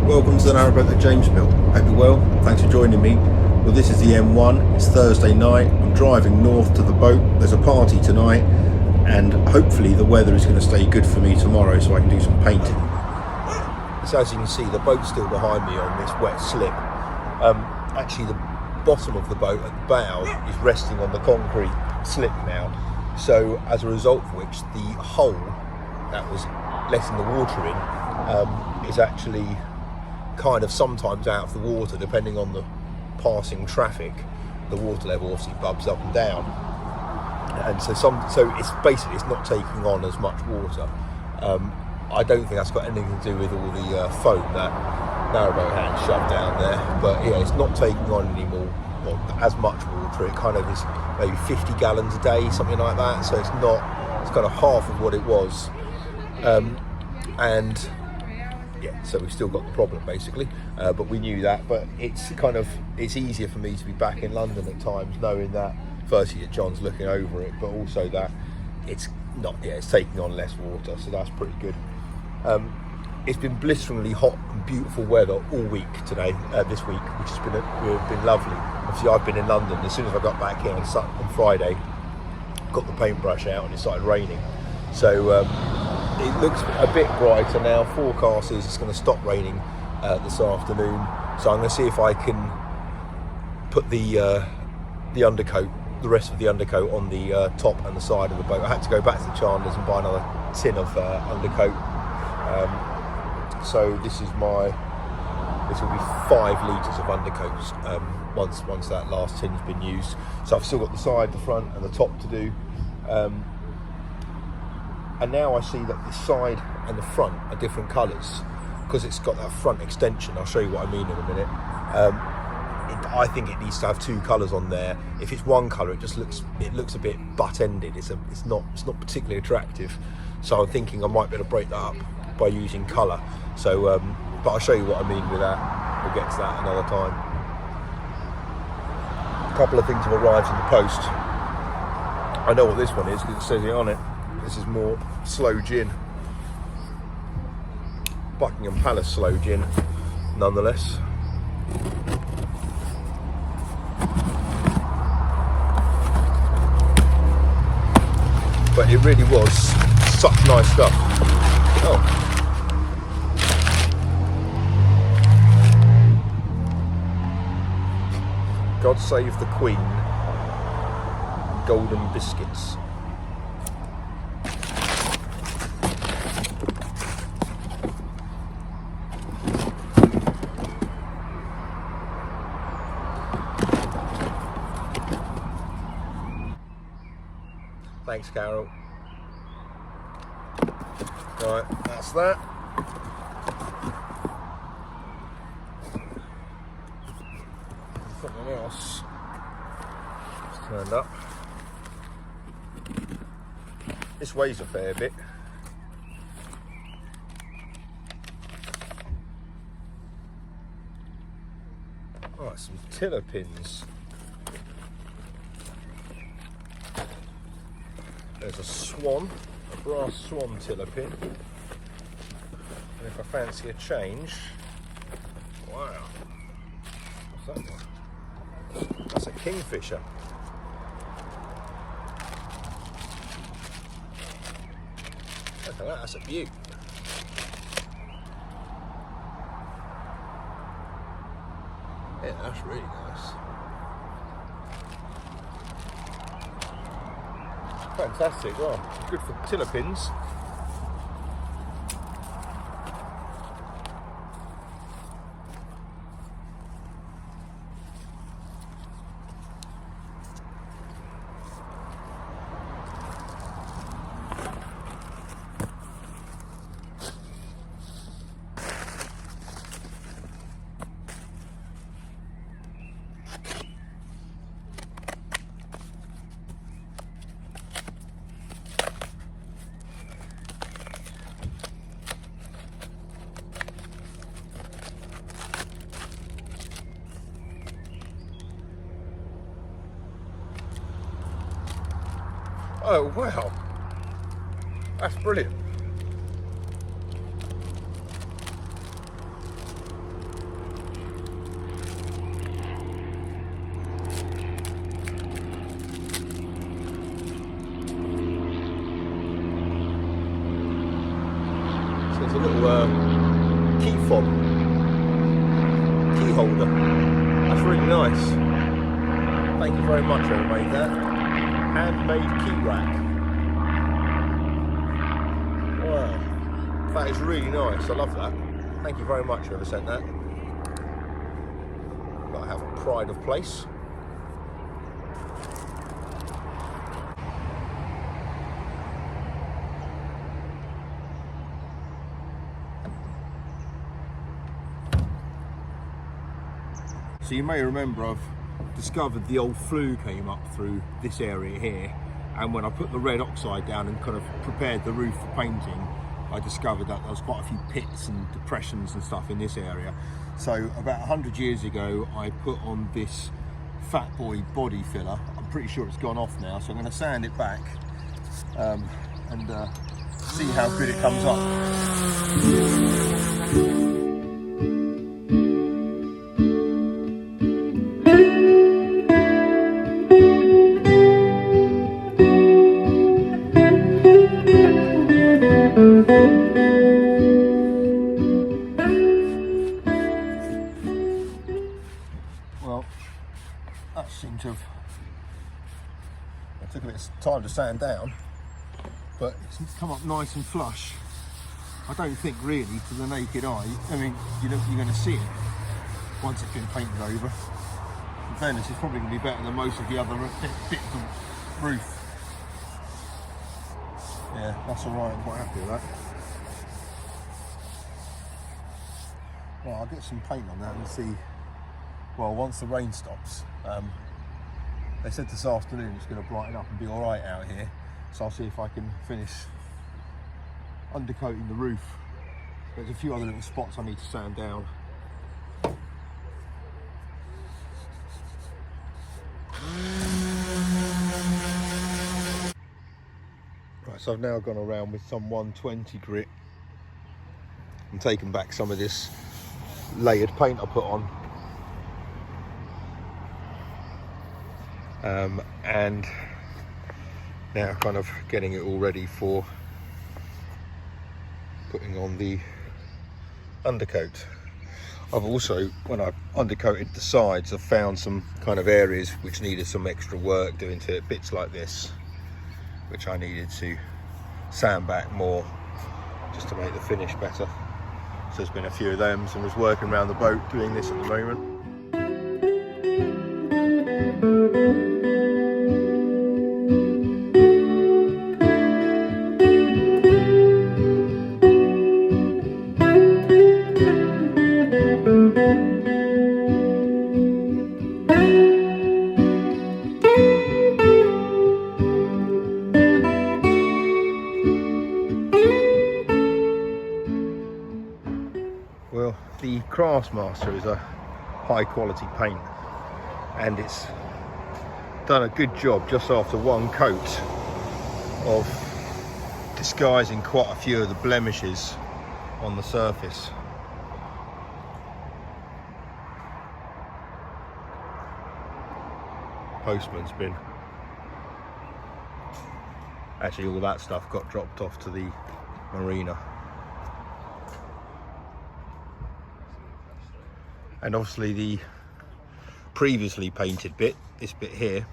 Welcome to the Narrowboat at Jamesville. Hope you're well. Thanks for joining me. Well, this is the M1. It's Thursday night. I'm driving north to the boat. There's a party tonight, and hopefully the weather is going to stay good for me tomorrow so I can do some painting. So as you can see, the boat's still behind me on this wet slip. Actually, the bottom of the boat at the bow is resting on the concrete slip now. So as a result of which, the hole that was letting the water in is actually kind of sometimes out of the water, depending on the passing traffic. The water level obviously bubs up and down, and so it's basically not taking on as much water. I don't think that's got anything to do with all the foam that Narrowboat had shoved down there, but yeah, it's not taking on anymore as much water. It kind of is maybe 50 gallons a day, something like that. So it's kind of half of what it was, and yeah, so we've still got the problem basically, but we knew that. But it's easier for me to be back in London at times, knowing that firstly that John's looking over it, but also that it's taking on less water, so that's pretty good. It's been blisteringly hot and beautiful weather all week today, this week, which has been lovely. Obviously, I've been in London. As soon as I got back here on Friday, got the paintbrush out and it started raining. So it looks a bit brighter now. Forecast is it's going to stop raining this afternoon. So I'm going to see if I can put the undercoat, the rest of the undercoat, on the top and the side of the boat. I had to go back to the Chandler's and buy another tin of undercoat. So this will be 5 litres of undercoats once that last tin's been used. So I've still got the side, the front and the top to do. And now I see that the side and the front are different colours because it's got that front extension. I'll show you what I mean in a minute. I think it needs to have 2 colours on there. If it's one colour, it looks a bit butt-ended. It's not particularly attractive. So I'm thinking I might be able to break that up by using colour. So, but I'll show you what I mean with that. We'll get to that another time. A couple of things have arrived in the post. I know what this one is because it says it on it. This is more sloe gin. Buckingham Palace sloe gin, nonetheless. But it really was such nice stuff. Oh. God Save the Queen. Golden biscuits. Thanks, Carol. Right, that's that. Something else just turned up. This weighs a fair bit. Right, some tiller pins. There's a swan, a brass swan tiller pin. And if I fancy a change, wow, what's that one? That's a kingfisher. Look at that, that's a beaut. Yeah, that's really nice. Fantastic. Well, good for tiller pins. Oh wow, that's brilliant. little key fob, key holder. That's really nice. Thank you very much, whoever made that. Handmade key rack. Wow, that is really nice. I love that. Thank you very much, whoever sent that. Got to have a pride of place. So you may remember I've discovered the old flue came up through this area here, and when I put the red oxide down and kind of prepared the roof for painting, I discovered that there was quite a few pits and depressions and stuff in this area. So about 100 years ago I put on this Fat Boy body filler. I'm pretty sure it's gone off now, so I'm going to sand it back and see how good it comes up. Well, that seemed to have, it took a bit of time to sand down, but it's come up nice and flush. I don't think really to the naked eye, I mean, you're going to see it once it's been painted over. In fairness, it's probably going to be better than most of the other bits of roof. Yeah, that's alright, I'm quite happy with that. Well, I'll get some paint on that and see, well, once the rain stops. They said this afternoon it's going to brighten up and be alright out here, so I'll see if I can finish undercoating the roof. There's a few other little spots I need to sand down. Right, so I've now gone around with some 120 grit and taken back some of this layered paint I put on. And now kind of getting it all ready for putting on the undercoat. I've also, when I've undercoated the sides, I've found some kind of areas which needed some extra work doing to it, bits like this, which I needed to sand back more just to make the finish better. So there's been a few of them, so I'm just working around the boat doing this at the moment. Well, the Craftsmaster is a high quality paint, and it's done a good job just after one coat of disguising quite a few of the blemishes on the surface. Postman's bin. Actually, all that stuff got dropped off to the marina. And obviously the previously painted bit, this bit here,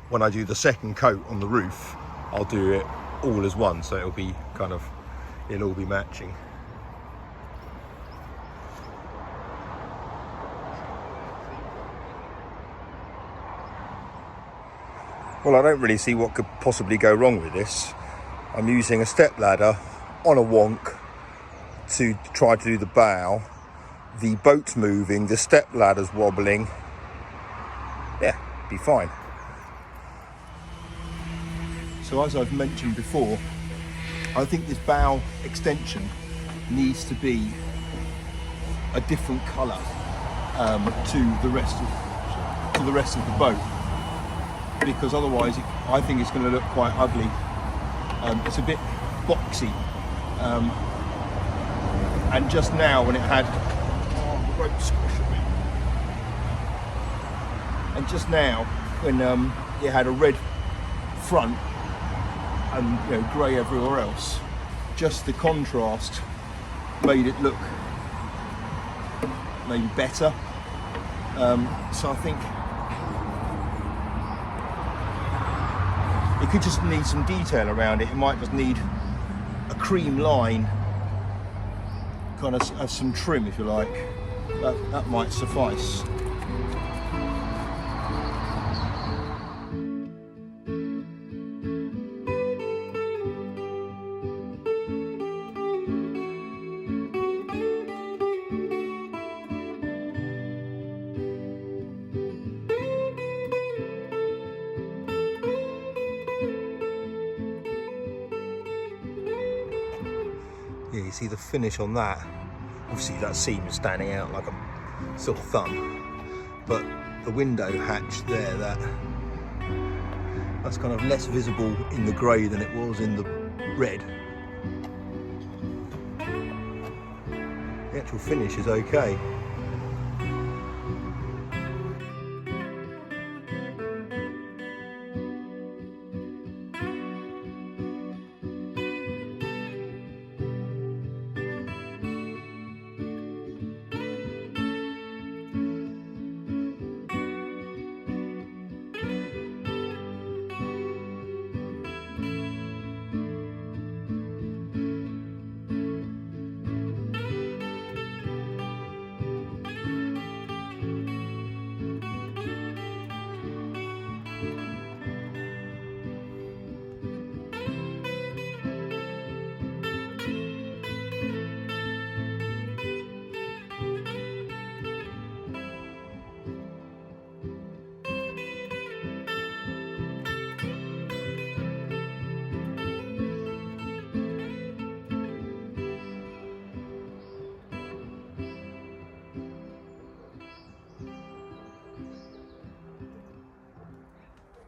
when I do the second coat on the roof, I'll do it all as one, so it'll be kind of, it'll all be matching. Well, I don't really see what could possibly go wrong with this. I'm using a step ladder on a wonk to try to do the bow. The boat's moving, the step ladder's wobbling. Yeah, be fine. So as I've mentioned before, I think this bow extension needs to be a different colour to the rest of the boat, because otherwise I think it's going to look quite ugly. It's a bit boxy, and just now when it had and just now when it had a red front and grey everywhere else, just the contrast made it look maybe better. So I think it could just need some detail around it. It might just need a cream line, kind of some trim, if you like. That might suffice. Yeah, you see the finish on that. Obviously that seam is standing out like a sort of thumb, but the window hatch there, that's kind of less visible in the grey than it was in the red. The actual finish is okay.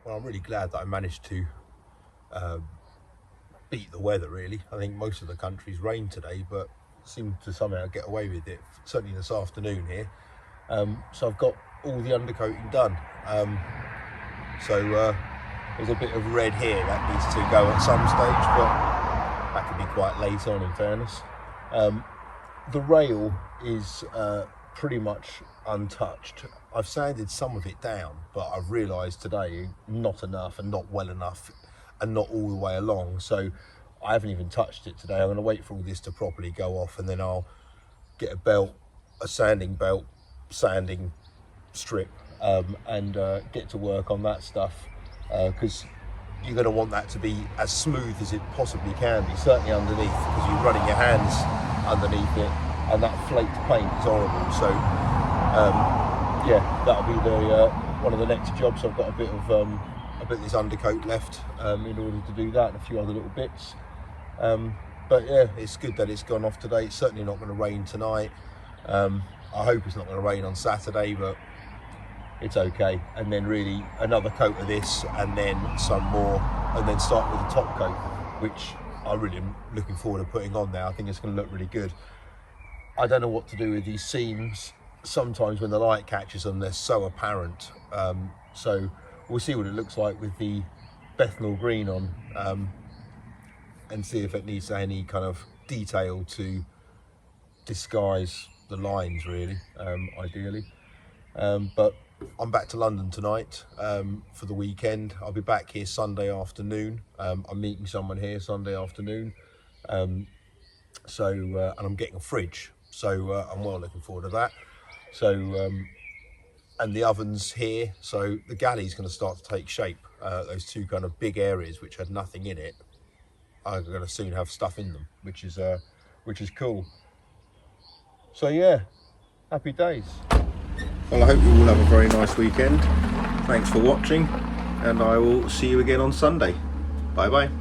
Well, I'm really glad that I managed to beat the weather, really. I think most of the country's rained today, but seemed to somehow get away with it, certainly this afternoon here. So I've got all the undercoating done. So there's a bit of red here that needs to go at some stage, but that could be quite late on, in fairness. The rail is pretty much untouched. I've sanded some of it down, but I've realised today not enough and not well enough and not all the way along, so I haven't even touched it today. I'm going to wait for all this to properly go off, and then I'll get a belt, a sanding belt, sanding strip, and get to work on that stuff, because you're going to want that to be as smooth as it possibly can be, certainly underneath, because you're running your hands underneath it and that flaked paint is horrible. So yeah, that'll be the one of the next jobs. I've got a bit of this undercoat left in order to do that, and a few other little bits. But yeah, it's good that it's gone off today. It's certainly not going to rain tonight. I hope it's not going to rain on Saturday, but it's okay. And then really another coat of this, and then some more, and then start with the top coat, which I really am looking forward to putting on now. I think it's going to look really good. I don't know what to do with these seams. Sometimes when the light catches them, they're so apparent. So we'll see what it looks like with the Bethnal green on, and see if it needs any kind of detail to disguise the lines, really, ideally. But I'm back to London tonight for the weekend. I'll be back here Sunday afternoon. I'm meeting someone here Sunday afternoon. And I'm getting a fridge, so I'm well looking forward to that. So and the oven's here, so the galley's going to start to take shape. Those two kind of big areas which had nothing in it are going to soon have stuff in them, which is cool. So yeah, happy days. Well, I hope you all have a very nice weekend. Thanks for watching, and I will see you again on Sunday. Bye bye.